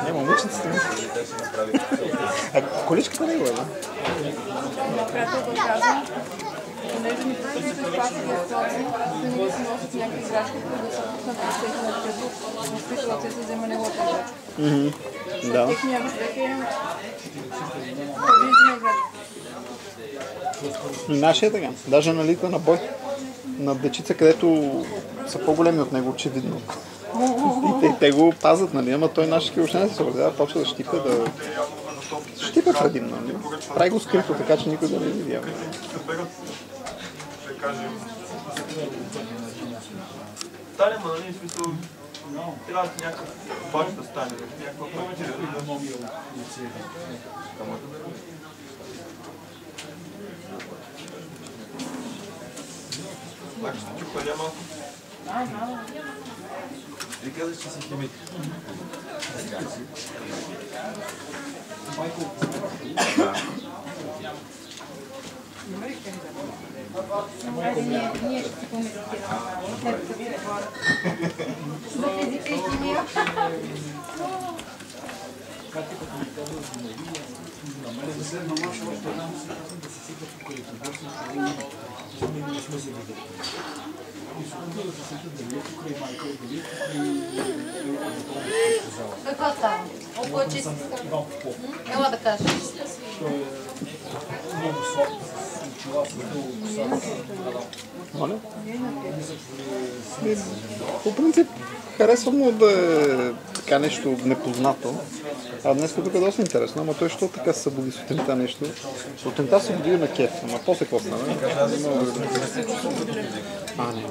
Не, момиченцата ми. А количката не е, да? Приятел да казва, понеже ни пускаме с класика ситуация, винаги си носят някакви играчки, които да са пуснат в всеки на детето в ситуацията за вземане лота играчка. Да. Техният човек е първият играчка. И нашия е така. Даже налита на бой. На дечица, където са по-големи от него, очевидно. И те го пазят, нали? Ама той нашите въобще не се съобразява, почва да щипа, щипа предимно, нали? Прави го скрито, така че никой да не види. Стане, ма, нали, смисъл, трябва да някакъв бач да стане, някаква практика. Пак ще чупа малко. Ти казаш, че си химик. Ние ще си коментираме. За физика и химия. Какво става? Облъчи. Ела да кажеш. Моля? По принцип, харесвам му да е така нещо непознато. А днес тук е доста интересно, ама той що така се събуди сутринта нещо? Сутринта се буди на кеф, ама после какво стана? А, не.